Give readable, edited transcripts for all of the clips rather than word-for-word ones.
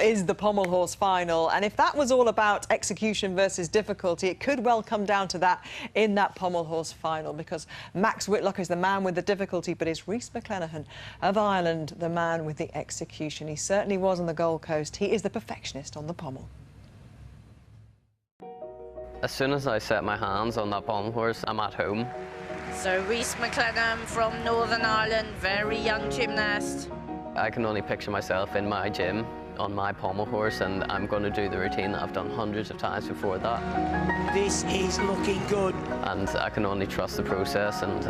is the Pommel horse final, and if that was all about execution versus difficulty, it could well come down to that in that Pommel horse final, because Max Whitlock is the man with the difficulty, but it's Rhys McClenagham of Ireland the man with the execution. He certainly was on the Gold Coast. He is the perfectionist on the pommel. As soon as I set my hands on that pommel horse, I'm at home. So Rhys McClenagham from Northern Ireland, very young gymnast. I can only picture myself in my gym on my pommel horse, and I'm going to do the routine that I've done hundreds of times before that. This is looking good. And I can only trust the process and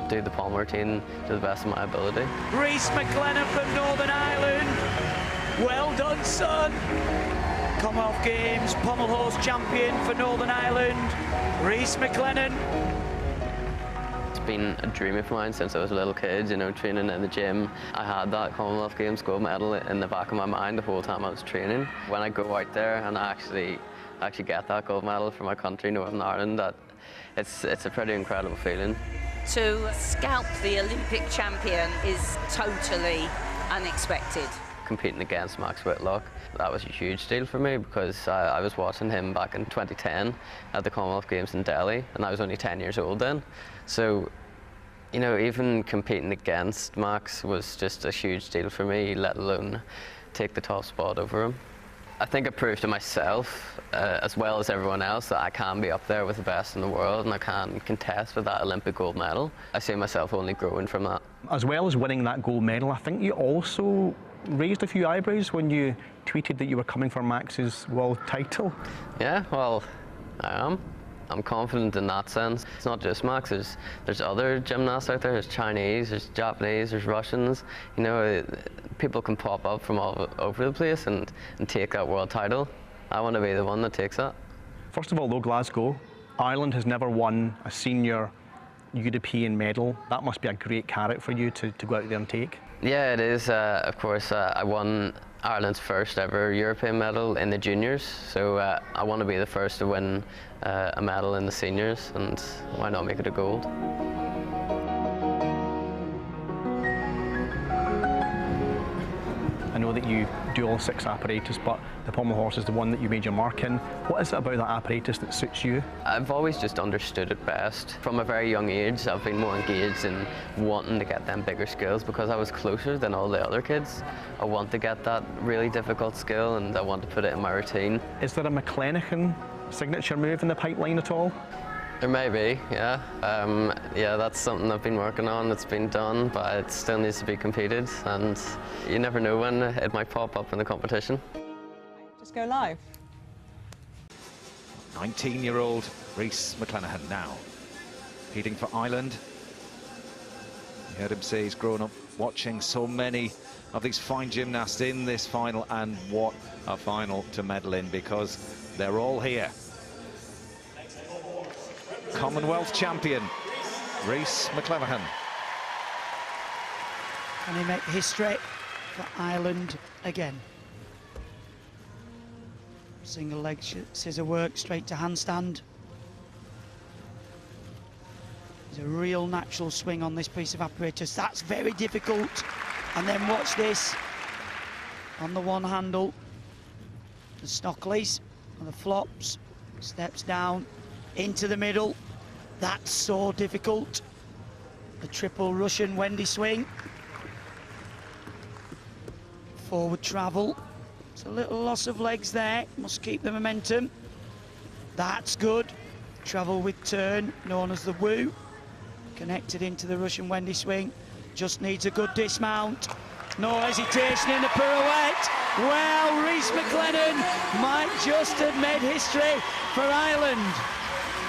do the pommel routine to the best of my ability. Rhys McClenagham from Northern Ireland. Well done, son. Commonwealth Games pommel horse champion for Northern Ireland, Rhys McClenagham. It's been a dream of mine since I was a little kid, you know, training in the gym. I had that Commonwealth Games gold medal in the back of my mind the whole time I was training. When I go out there and I actually get that gold medal for my country, Northern Ireland, it's a pretty incredible feeling. To scalp the Olympic champion is totally unexpected. Competing against Max Whitlock, that was a huge deal for me, because I was watching him back in 2010 at the Commonwealth Games in Delhi, and I was only 10 years old then. So, you know, even competing against Max was just a huge deal for me, let alone take the top spot over him. I think I proved to myself, as well as everyone else, that I can be up there with the best in the world and I can contest with that Olympic gold medal. I see myself only growing from that. As well as winning that gold medal, I think you also raised a few eyebrows when you tweeted that you were coming for Max's world title. Yeah, well, I am. I'm confident in that sense. It's not just Max, there's other gymnasts out there, there's Chinese, there's Japanese, there's Russians. You know, people can pop up from all over the place and take that world title. I want to be the one that takes that. First of all, though, Glasgow, Ireland has never won a senior European medal. That must be a great carrot for you to go out there and take. Yeah, it is. Of course, I won Ireland's first ever European medal in the juniors, so I want to be the first to win a medal in the seniors, and why not make it a gold? I know that you do all 6 apparatus, but the pommel horse is the one that you made your mark in. What is it about that apparatus that suits you? I've always just understood it best. From a very young age, I've been more engaged in wanting to get them bigger skills because I was closer than all the other kids. I want to get that really difficult skill and I want to put it in my routine. Is there a McClenagham signature move in the pipeline at all? There may be, yeah. Yeah, that's something I've been working on. It's been done, but it still needs to be competed, and you never know when it might pop up in the competition. Just go live. 19-year-old Rhys McClenagham now competing for Ireland. You heard him say he's grown up watching so many of these fine gymnasts in this final, and what a final to medal in, because they're all here. Commonwealth champion, Rhys McClenagham. Can he make history for Ireland again? Single leg scissor work, straight to handstand. There's a real natural swing on this piece of apparatus. That's very difficult. And then watch this. On the one handle, the Stockleys and the flops, steps down into the middle. That's so difficult. The triple Russian Wendy swing. Forward travel. It's a little loss of legs there. Must keep the momentum. That's good. Travel with turn, known as the woo. Connected into the Russian Wendy swing. Just needs a good dismount. No hesitation in the pirouette. Well, Rhys McClenagham might just have made history for Ireland.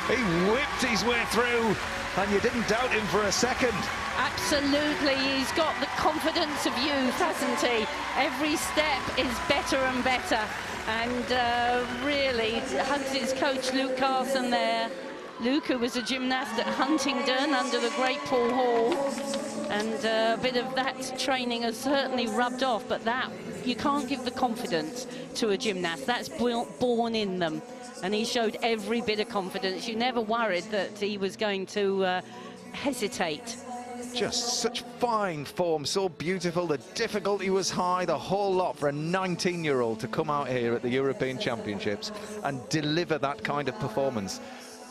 He whipped his way through, and you didn't doubt him for a second. Absolutely, he's got the confidence of youth, hasn't he? Every step is better and better, and really hugs his coach Luke Carson there. Luke, who was a gymnast at Huntingdon under the great Paul Hall, and a bit of that training has certainly rubbed off, but that, you can't give the confidence to a gymnast. That's born in them. And he showed every bit of confidence. You never worried that he was going to hesitate. Just such fine form, so beautiful. The difficulty was high, the whole lot for a 19-year-old to come out here at the European Championships and deliver that kind of performance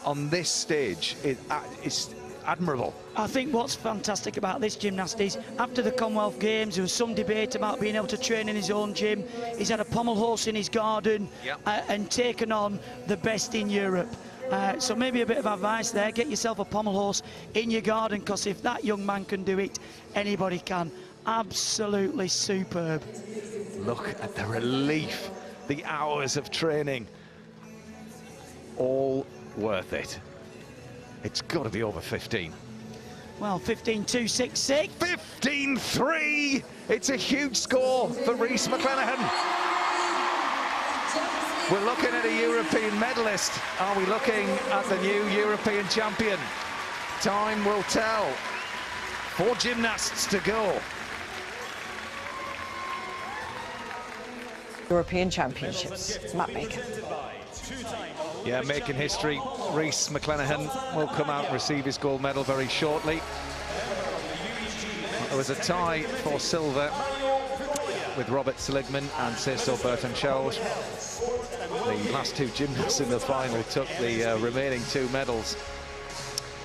on this stage. It's admirable. I think what's fantastic about this gymnast is after the Commonwealth Games, there was some debate about being able to train in his own gym. He's had a pommel horse in his garden and taken on the best in Europe. So maybe a bit of advice there, get yourself a pommel horse in your garden, because if that young man can do it, anybody can. Absolutely superb. Look at the relief, the hours of training, all worth it. It's got to be over 15. Well, 15.266. 15.3! It's a huge score for Rhys McClenagham. We're looking at a European medalist. Are we looking at the new European champion? Time will tell. 4 gymnasts to go. European Championships. Matt Baker. Yeah, making history. Rhys McClenagham will come out and receive his gold medal very shortly. There was a tie for silver with Robert Seligman and Cecil Burton-Charles. The last 2 gymnasts in the final took the remaining 2 medals.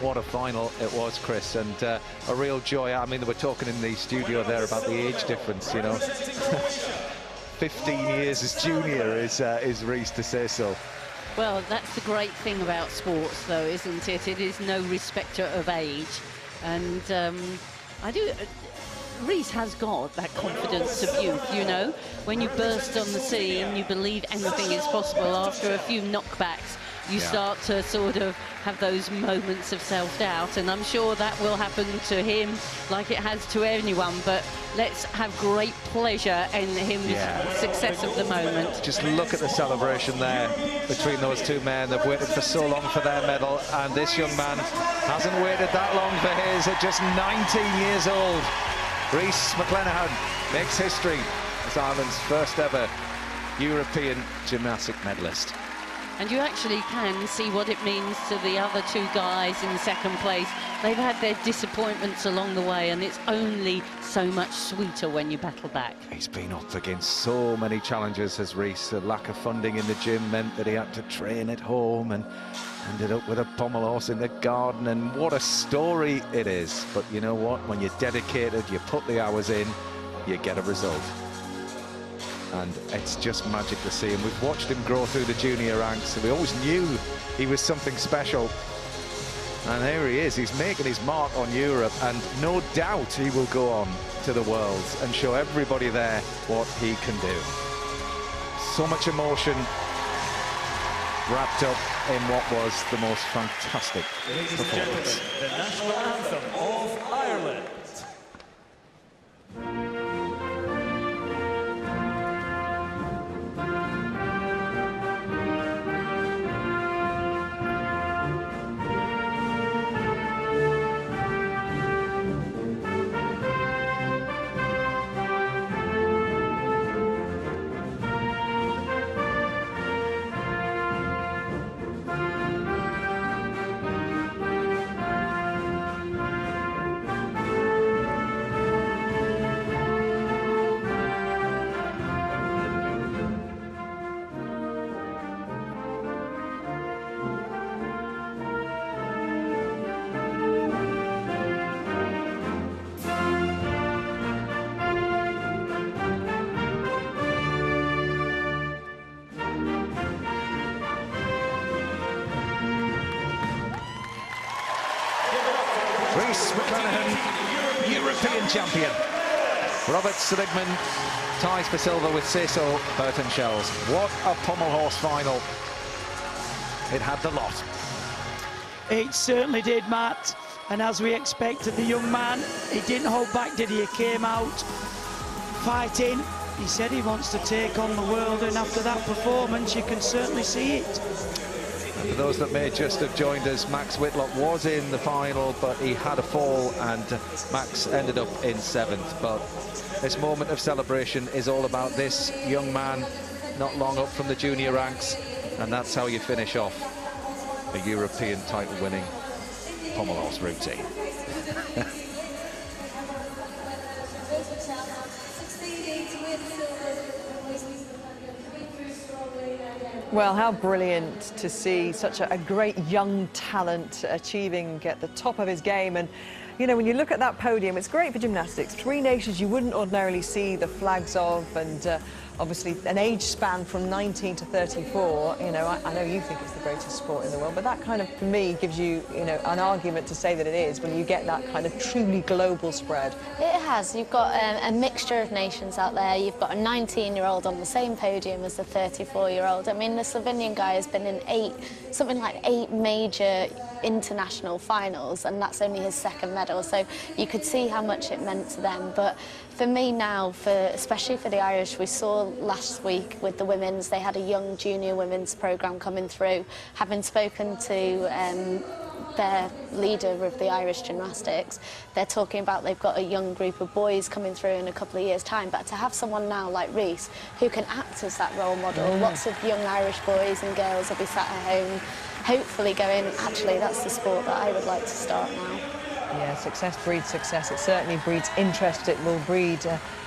What a final it was, Chris, and a real joy. I mean, they were talking in the studio there about the age difference, you know. 15 years as junior is Rhys to Cecil. Well, that's the great thing about sports, though, isn't it? It is no respecter of age. And Rhys has got that confidence of youth, you know. When you burst on the scene, you believe anything is possible. After a few knockbacks, you start to sort of have those moments of self-doubt, and I'm sure that will happen to him like it has to anyone, but let's have great pleasure in his success of the moment. Just look at the celebration there between those 2 men. They've waited for so long for their medal, and this young man hasn't waited that long for his at just 19 years old. Rhys McClenagham makes history as Ireland's first ever European gymnastic medalist. And you actually can see what it means to the other 2 guys in second place. They've had their disappointments along the way, and it's only so much sweeter when you battle back. He's been up against so many challenges as Rhys. The lack of funding in the gym meant that he had to train at home and ended up with a pommel horse in the garden, and what a story it is. But you know what? When you're dedicated, you put the hours in, you get a result. And it's just magic to see him. We've watched him grow through the junior ranks, and we always knew he was something special. And here he is, he's making his mark on Europe, and no doubt he will go on to the Worlds and show everybody there what he can do. So much emotion wrapped up in what was the most fantastic performance. The national anthem of Ireland. Rhys McClenagham, European champion. Robert Seligman ties for silver with Cecil Burton-Charles. What a pommel horse final. It had the lot. It certainly did, Matt. And as we expected, the young man, he didn't hold back, did he? He came out fighting. He said he wants to take on the world, and after that performance, you can certainly see it. And for those that may just have joined us, Max Whitlock was in the final, but he had a fall, and Max ended up in 7th. But this moment of celebration is all about this young man, not long up from the junior ranks, and that's how you finish off a European title-winning pommel horse routine. Well, how brilliant to see such a great young talent achieving at the top of his game. And, you know, when you look at that podium, it's great for gymnastics. 3 nations you wouldn't ordinarily see the flags of, and obviously an age span from 19 to 34. You know, I know you think it's the greatest sport in the world, but that kind of, for me, gives you, you know, an argument to say that it is when you get that kind of truly global spread. It has. You've got a mixture of nations out there. You've got a 19-year-old on the same podium as the 34-year-old. I mean, the Slovenian guy has been in something like 8 major international finals, and that's only his 2nd medal, so you could see how much it meant to them. But for me now, especially for the Irish, we saw last week with the women's, they had a young junior women's programme coming through. Having spoken to their leader of the Irish gymnastics, they're talking about they've got a young group of boys coming through in a couple of years' time, but to have someone now like Rhys who can act as that role model, lots of young Irish boys and girls will be sat at home hopefully going, actually that's the sport that I would like to start now. Yeah, success breeds success. It certainly breeds interest. It will breed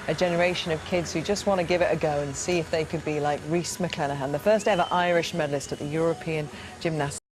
a generation of kids who just want to give it a go and see if they could be like Rhys McClenagham, the first ever Irish medalist at the European Gymnastics.